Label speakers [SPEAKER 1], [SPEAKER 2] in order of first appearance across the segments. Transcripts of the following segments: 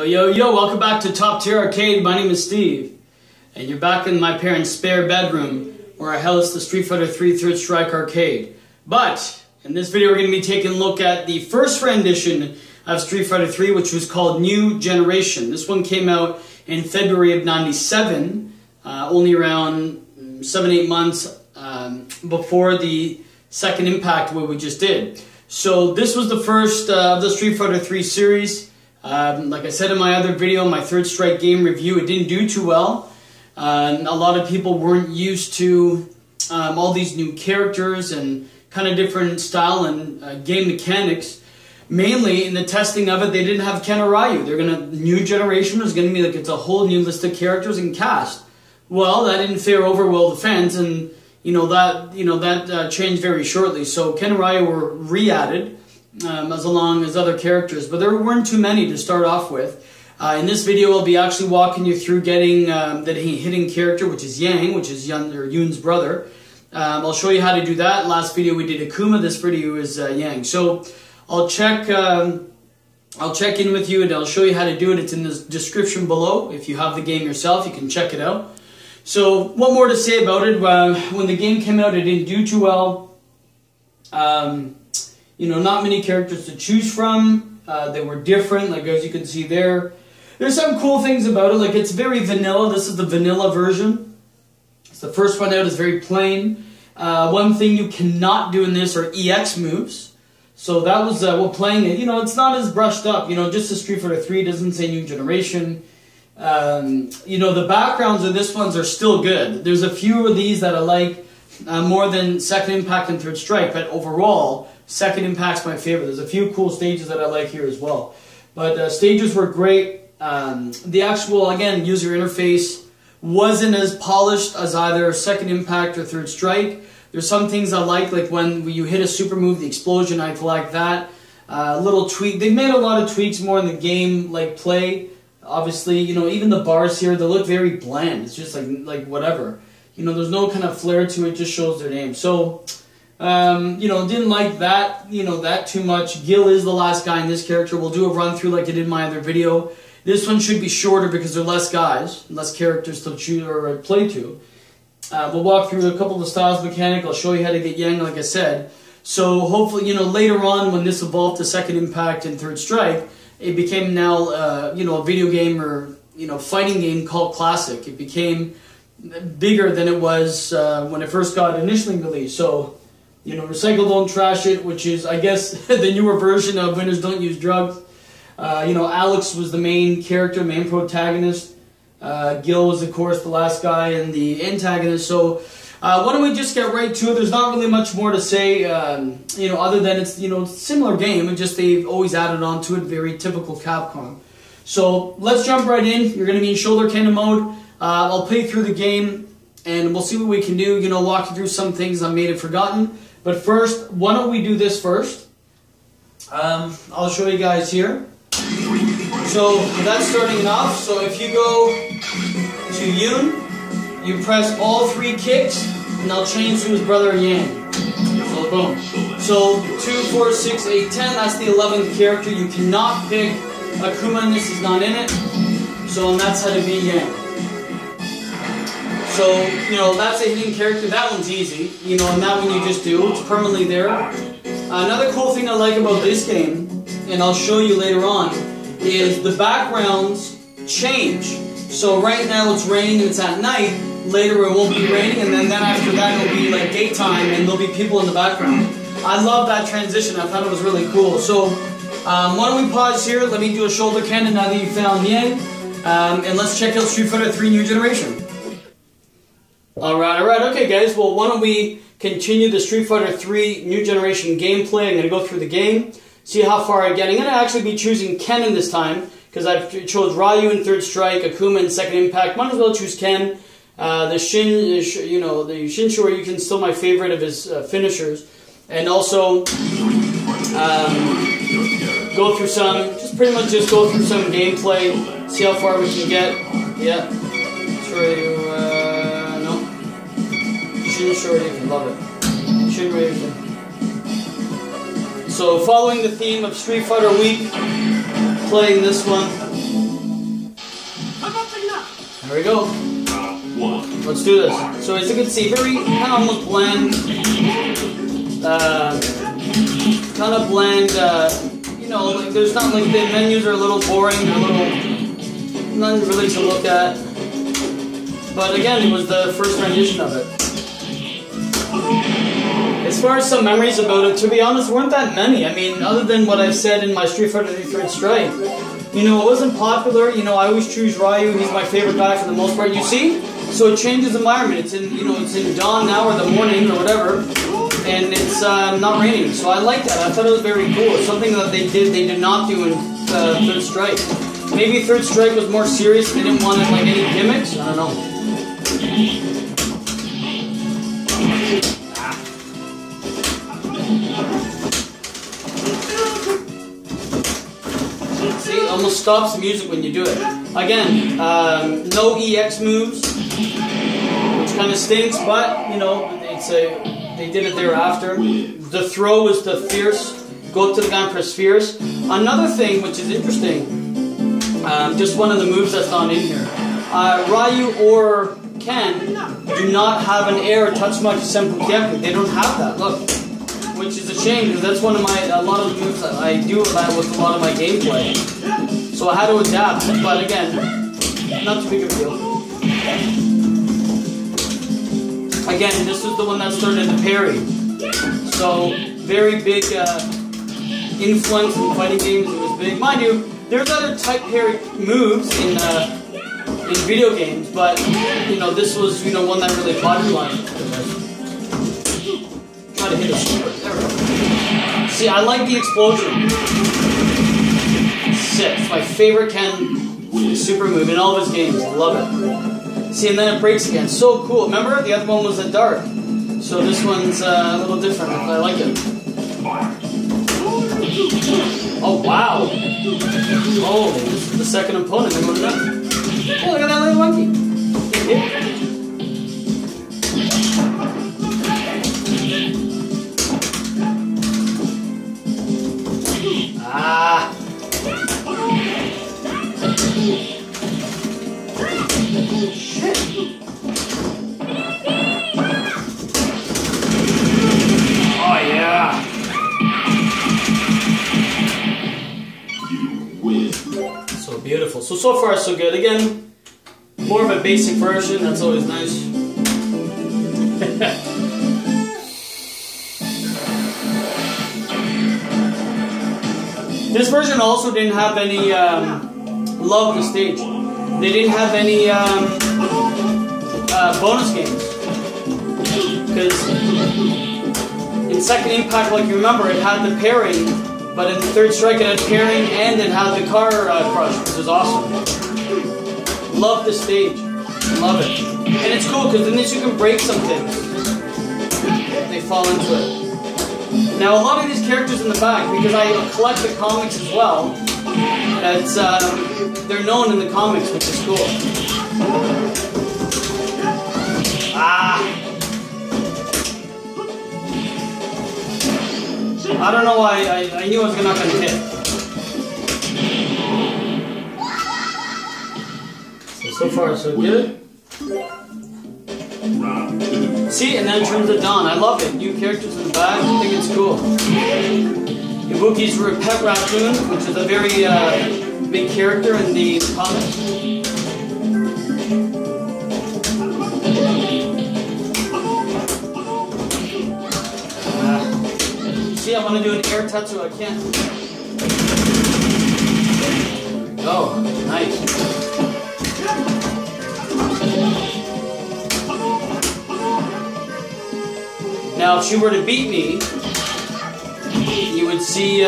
[SPEAKER 1] Yo, yo, yo, welcome back to Top Tier Arcade. My name is Steve, and you're back in my parents' spare bedroom where I house the Street Fighter 3 Third Strike Arcade. But, in this video we're going to be taking a look at the first rendition of Street Fighter 3, which was called New Generation. This one came out in February of '97, only around 7-8 months before the second Impact, what we just did. So this was the first of the Street Fighter 3 series. Like I said in my other video, my Third Strike game review, it didn't do too well. A lot of people weren't used to all these new characters and kind of different style and game mechanics. Mainly in the testing of it, they didn't have Ken or Ryu. New Generation was gonna be like it's a whole new list of characters and cast. Well, that didn't fare over well with the fans, and that changed very shortly. So Ken and Ryu were re-added. As along as other characters, but there weren't too many to start off with. In this video, I'll be actually walking you through getting the hidden character, which is Yang, which is Yoon's brother. I'll show you how to do that. Last video we did Akuma. This video is Yang. So I'll check in with you and I'll show you how to do it. It's in the description below. If you have the game yourself, you can check it out. So what more to say about it? When the game came out, it didn't do too well. Not many characters to choose from. They were different, like as you can see there. There's some cool things about it, like it's very vanilla. This is the vanilla version. It's the first one out, is very plain. One thing you cannot do in this are EX moves. So that was, playing it, it's not as brushed up. Just as Street Fighter 3 doesn't say New Generation. The backgrounds of this ones are still good. There's a few of these that I like more than Second Impact and Third Strike, but overall, Second Impact's my favorite. There's a few cool stages that I like here as well. But stages were great. The actual, again, user interface wasn't as polished as either Second Impact or Third Strike. There's some things I like when you hit a super move, the explosion, I like that. Little tweak. They've made a lot of tweaks more in the game, like play. Obviously, even the bars here, they look very bland. It's just like whatever. There's no kind of flair to it, just shows their name. So, didn't like that, that too much. Gil is the last guy in this character. We'll do a run through like I did in my other video. This one should be shorter because there are less guys, less characters to choose or play to. We'll walk through a couple of the styles mechanic. I'll show you how to get Yang, like I said. So hopefully, later on when this evolved to Second Impact and Third Strike, it became now, a video game or, fighting game called Classic. It became bigger than it was when it first got initially released. So, Recycle Don't Trash It, which is, I guess, the newer version of Winners Don't Use Drugs. Alex was the main character, main protagonist. Gil was, of course, the last guy and the antagonist. So, why don't we just get right to it? There's not really much more to say, other than it's, a similar game, and just they've always added on to it, very typical Capcom. So, let's jump right in. You're going to be in shoulder cannon mode. I'll play through the game, and we'll see what we can do, walk you through some things I may have forgotten. But first, why don't we do this first? I'll show you guys here. So, that's starting off. So if you go to Yoon, you press all 3 kicks, and I'll change to his brother Yang. So, boom. So, 2, 4, 6, 8, 10, that's the 11th character. You cannot pick Akuma, and this is not in it. So, and that's how to be Yang. So, that's a hidden character. That one's easy, and that one you just do. It's permanently there. Another cool thing I like about this game, and I'll show you later on, is the backgrounds change. So right now it's raining and it's at night. Later it won't be raining, and then after that it'll be like daytime and there'll be people in the background. I love that transition. I thought it was really cool. So why don't we pause here? Let me do a shoulder cannon now that you found Yang. And let's check out Street Fighter 3 New Generation. Alright, okay guys, well why don't we continue the Street Fighter 3 New Generation gameplay. I'm going to go through the game, see how far I get. I'm going to actually be choosing Ken in this time, because I chose Ryu in Third Strike, Akuma in Second Impact. Might as well choose Ken. The Shin Shoryuken's still my favorite of his finishers. And also, go through pretty much go through some gameplay, see how far we can get. Yeah, Shin Shoryuken, love it. Shin Shoryuken. So, following the theme of Street Fighter Week, playing this one. Here we go. Let's do this. So as you can see, very kind of almost bland. Kind of bland. You know, like there's not like the menus are a little boring. They're a little nothing really to look at. But again, it was the first rendition of it. As far as some memories about it, to be honest, weren't that many. I mean, other than what I've said in my Street Fighter III Third Strike. You know, it wasn't popular. You know, I always choose Ryu. He's my favorite guy for the most part. You see? So it changes environment. It's in, you know, it's in dawn now or the morning or whatever. And it's not raining. So I like that. I thought it was very cool. It's something that they did not do in Third Strike. Maybe Third Strike was more serious. They didn't want it, like any gimmicks. I don't know. See, it almost stops the music when you do it. Again, no EX moves, which kind of stinks, but you know, they did it thereafter. The throw is the fierce, go up to the guy and press fierce. Another thing which is interesting, just one of the moves that's not in here. Ryu or Ken do not have an air Tatsumaki Senpukyaku. They don't have that. Look. Which is a shame because that's one of a lot of the moves that I do with a lot of my gameplay. So I had to adapt, but again, not too big of a deal. Again, this was the one that started the parry. So very big influence in fighting games. It was big, mind you. There's other type parry moves in video games, but you know this was one that really popularized. Try to hit a super. There we go. See, I like the explosion. Sick. It's my favorite Ken super move in all of his games. I love it. See, and then it breaks again. So cool. Remember, the other one was a dark. So this one's a little different. I like it. Oh, wow. Oh, this is the second opponent. Look at that. Oh, look at that little monkey. Ah. Shit. Oh yeah. So beautiful. So far so good. Again, more of a basic version. That's always nice. This version also didn't have any love the stage. They didn't have any bonus games. Because in Second Impact, like you remember, it had the parry, but in Third Strike it had parrying and it had the car crush, which was awesome. Love the stage. Love it. And it's cool because in this you can break some things. They fall into it. Now, a lot of these characters in the back, because I collect the comics as well, they're known in the comics, which is cool. Ah! I don't know why, I knew I was not going to hit. So far, so good. See, and then it turns to dawn. I love it. New characters in the back. I think it's cool. Ibuki's pet raccoon, which is a very big character in the comics. See, I want to do an air tattoo. I can't. There we go. Nice. Now, if she were to beat me, you would see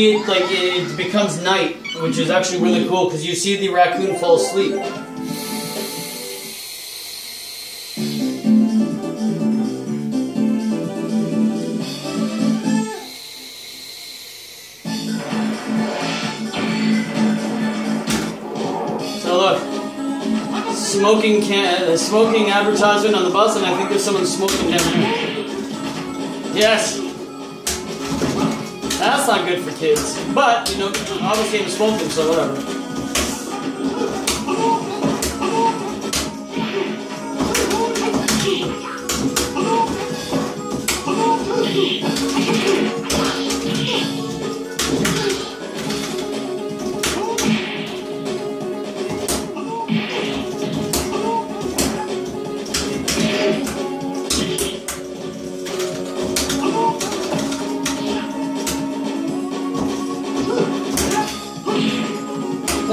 [SPEAKER 1] it like it becomes night, which is actually really cool because you see the raccoon fall asleep. So look. Smoking advertisement on the bus, and I think there's someone smoking down here. Yes. That's not good for kids. But, you know, obviously I'm smoking, so whatever.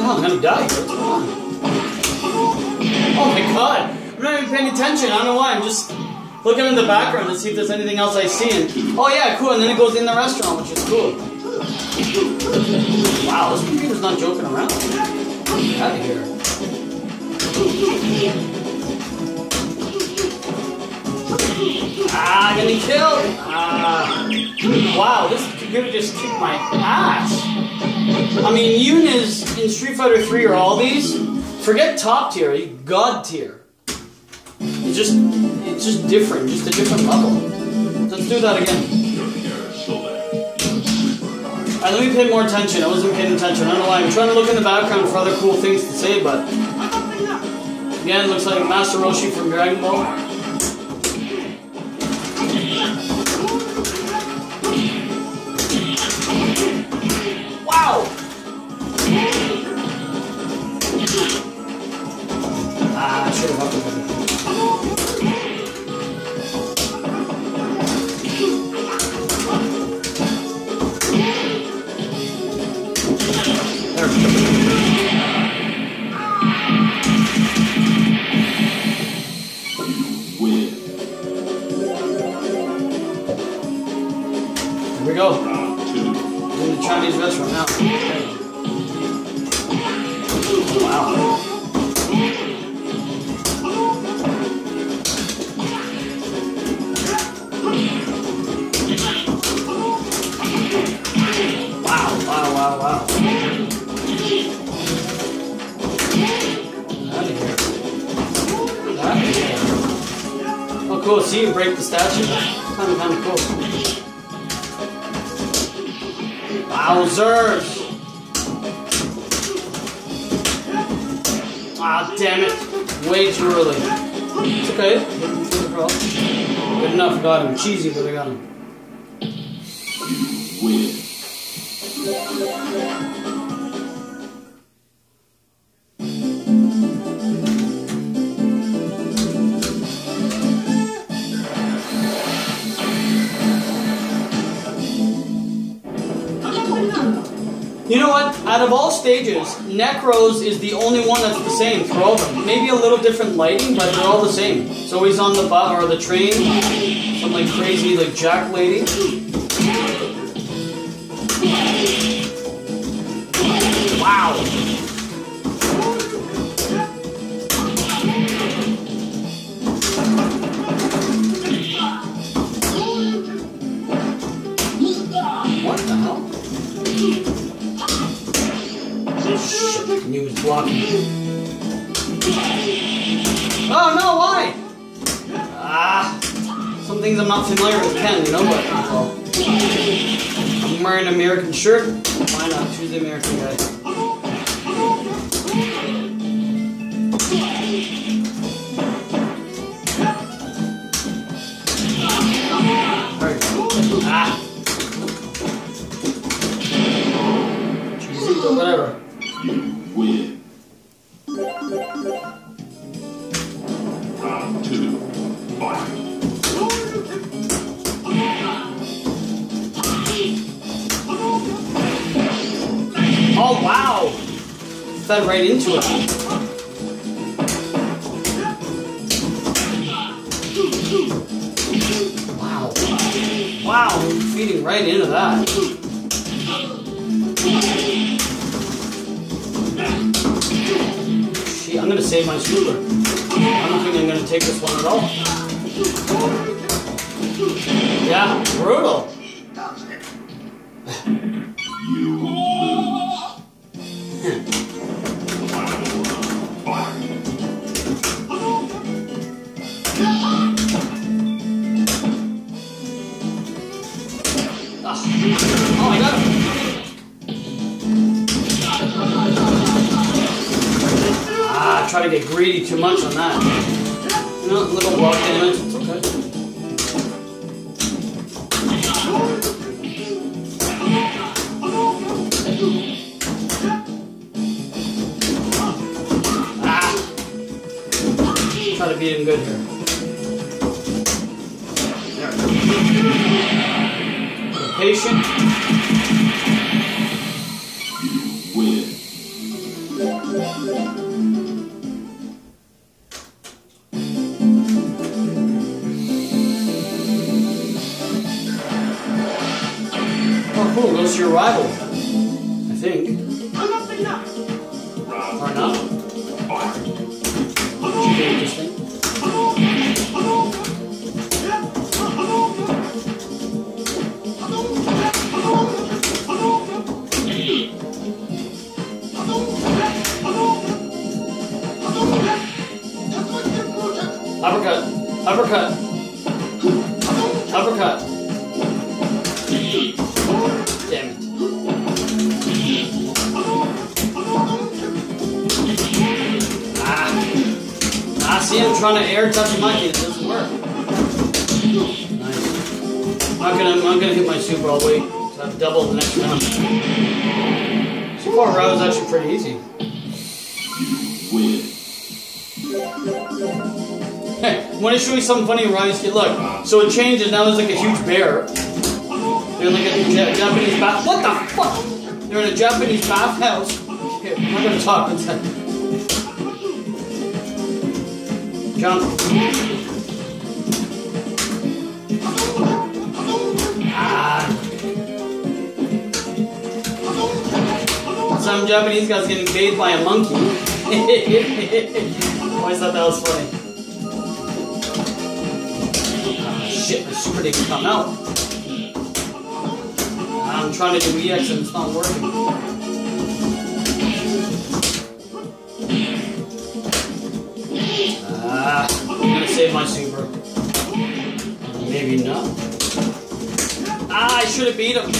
[SPEAKER 1] I'm gonna die. What's going on? Oh my god! I'm not even paying attention. I don't know why. I'm just looking in the background to see if there's anything else I see. And oh yeah, cool. And then it goes in the restaurant, which is cool. Wow, this computer's not joking around. Get out of here. Ah, I'm getting killed. Wow, this computer just kicked my ass. I mean, Yunas in Street Fighter 3 or all these, forget top tier, god tier. It's just different, just a different level. Let's do that again. Alright, let me pay more attention. I wasn't paying attention. I don't know why. I'm trying to look in the background for other cool things to say, but again, looks like Master Roshi from Dragon Ball. Wow! I should have upped it. There we go. Here we go. In the Chinese restaurant now. Wow. Wow. Out of here. Oh, cool. See you break the statue. Kind of cool. Wowzers! Ah, damn it. Way too early. It's okay. Good enough. Got him. Cheesy, but I got him.
[SPEAKER 2] Win.
[SPEAKER 1] You know what? Out of all stages, Necros is the only one that's the same for all of them. Maybe a little different lighting, but they're all the same. It's always on the bus or the train. Some like crazy like jack lady. Wow. What the hell? Shit, he was blocking. Oh no, why? Some things I'm not familiar with Ken, you know, but well, I'm wearing an American shirt. Why not? Choose the American guy. Cheesy, whatever.
[SPEAKER 2] You win. Round 2. Fight.
[SPEAKER 1] Oh wow! Fed right into it. Wow. Wow, feeding right into that. Gee, I'm gonna save my super. I don't think I'm gonna take this one at all. Yeah, brutal.
[SPEAKER 2] You lose.
[SPEAKER 1] Oh my god, try to get greedy too much on that. You know, a little block damage, it's okay. Ah! Try to beat him good here. There we go. Patient.
[SPEAKER 2] Win.
[SPEAKER 1] Oh, cool. Goes to your rival. I think. Or not. Should be interesting. Uppercut. Uppercut. Uppercut. Damn it. Ah, see, I'm trying to air touch my kid. It doesn't work. Nice. I'm gonna hit my super. I'll wait. So I've double the next round. So far, round is actually pretty easy.
[SPEAKER 2] Win.
[SPEAKER 1] Hey, I want to show you something funny in Ryan's Kid. Look, so it changes. Now there's like a huge bear. They're in like a Japanese bath. What the fuck? They're in a Japanese bathhouse. Here, I'm not gonna talk. One second. Jump. Ah. Some Japanese guy's getting bathed by a monkey. Always thought that was funny. Shit, my super didn't come out. I'm trying to do EX and it's not working. I'm gonna save my super. Maybe not. Ah, I should have beat him.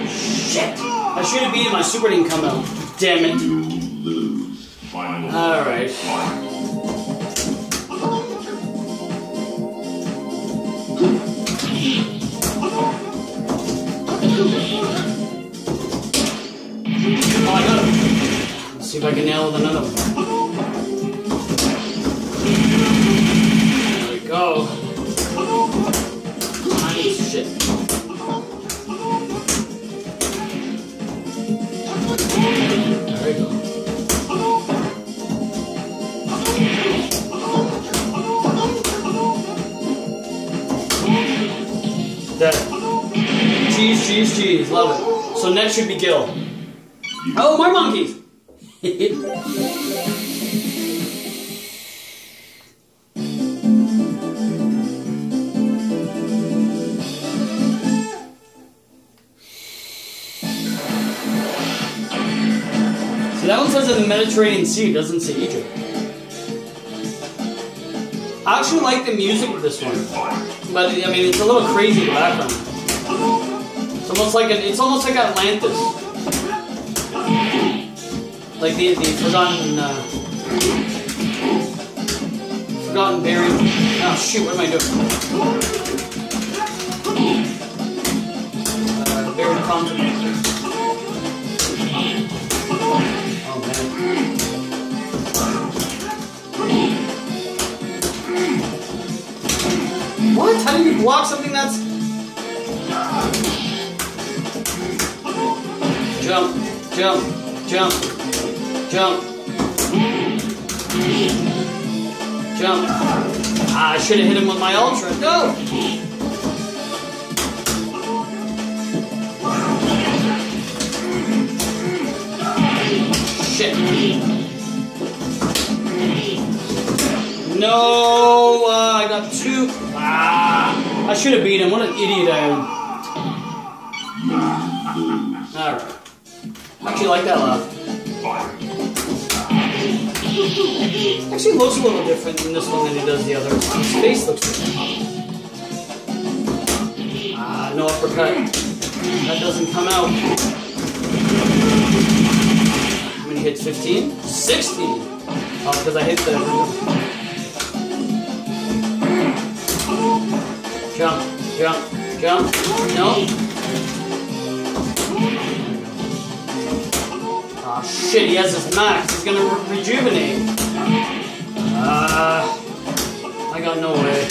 [SPEAKER 1] Shit. I should have beat him. My super didn't come out. Damn it.
[SPEAKER 2] You lose. Final.
[SPEAKER 1] Alright. Oh, I got him. Let's see if I can nail with another one. There we go. Nice shit. There we go. There. Cheese, cheese, cheese. Love it. So next should be Gil. Oh, more monkeys! So that one says in the Mediterranean Sea, it doesn't say Egypt. I actually like the music of this one. But, I mean, it's a little crazy in the background. It's almost like Atlantis. Like the forgotten berry. Oh shoot! What am I doing? Buried continent. Oh man. What? How do you block something that's? Jump! Jump! Jump! Jump. Jump. Ah, I should have hit him with my ultra. No! Shit. No! I got two. Ah! I should have beat him. What an idiot I am. Alright. Actually like that laugh. Actually looks a little different in this one than he does the other. His face looks different. Ah, no uppercut. That doesn't come out. How many hits? 15? 16! Oh, because I hit the... Jump, jump, jump. No. Oh shit, he has his max. He's gonna rejuvenate. I got no way.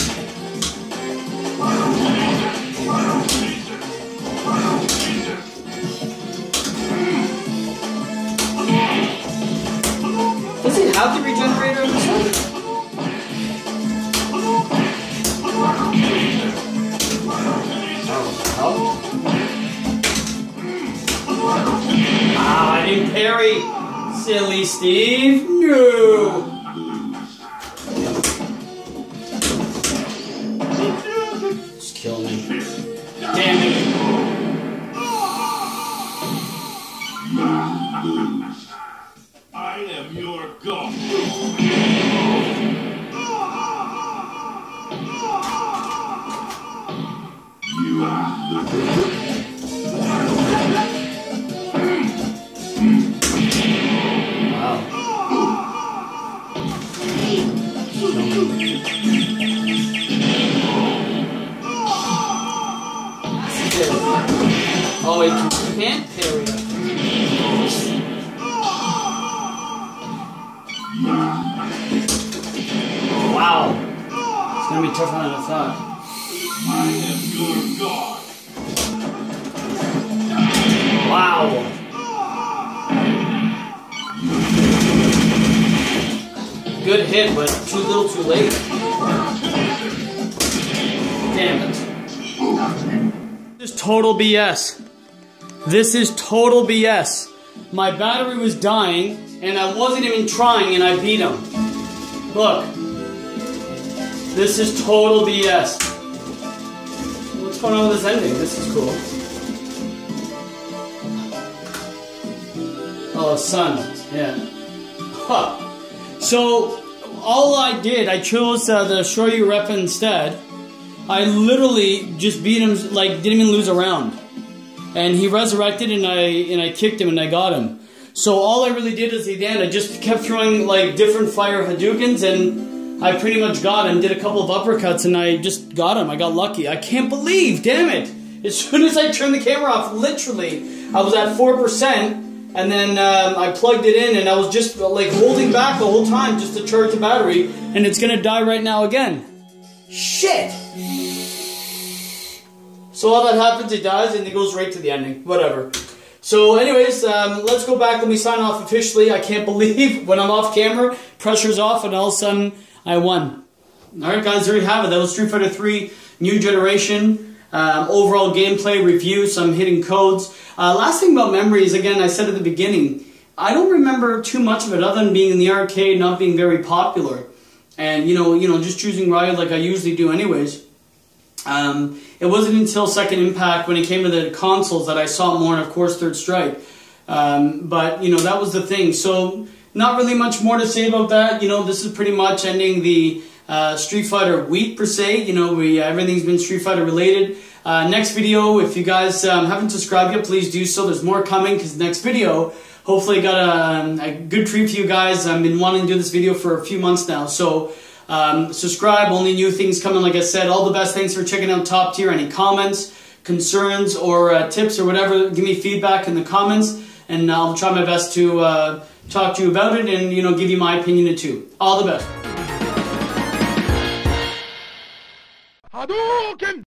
[SPEAKER 1] Does he have the regenerator in this one? Oh. Ah, I didn't parry. Silly Steve. No. Just kill me. Damn it.
[SPEAKER 2] I am your god. You are the
[SPEAKER 1] Wow. Oh, he can't parry it. Wow. It's gonna be tougher than I thought.
[SPEAKER 2] I am your god.
[SPEAKER 1] Wow. Good hit, but too little too late. Damn it. This is total BS. This is total BS. My battery was dying, and I wasn't even trying, and I beat him. Look. This is total BS. What's going on with this ending? This is cool. Oh, sun. Yeah. Huh. So, all I did, I chose the Shoryu rep instead. I literally just beat him, like, didn't even lose a round. And he resurrected, and I kicked him, and I got him. So all I really did is at the end, I just kept throwing, like, different fire Hadoukens, and I pretty much got him. Did a couple of uppercuts, and I just got him. I got lucky. I can't believe, damn it! As soon as I turned the camera off, literally, I was at 4%. And then I plugged it in, and I was just like holding back the whole time just to charge the battery, and it's gonna die right now again. Shit! So all that happens, it dies, and it goes right to the ending. Whatever. So anyways, let's go back. Let me sign off officially. I can't believe when I'm off camera, pressure's off, and all of a sudden, I won. Alright guys, there you have it. That was Street Fighter 3 New Generation. Overall gameplay review, some hidden codes. Last thing about memories, again, I said at the beginning, I don't remember too much of it other than being in the arcade, not being very popular. And, you know, just choosing Ryu like I usually do anyways. It wasn't until Second Impact when it came to the consoles that I saw more, and of course Third Strike. But, you know, that was the thing. So, not really much more to say about that. You know, this is pretty much ending the Street Fighter week per se. You know, everything's been Street Fighter related. Next video, if you guys haven't subscribed yet, please do so. There's more coming because next video, hopefully got a good treat for you guys. I've been wanting to do this video for a few months now. So subscribe, only new things coming like I said. All the best, thanks for checking out Top Tier. Any comments, concerns, or tips or whatever, give me feedback in the comments. And I'll try my best to talk to you about it and, you know, give you my opinion too. All the best. Hadouken!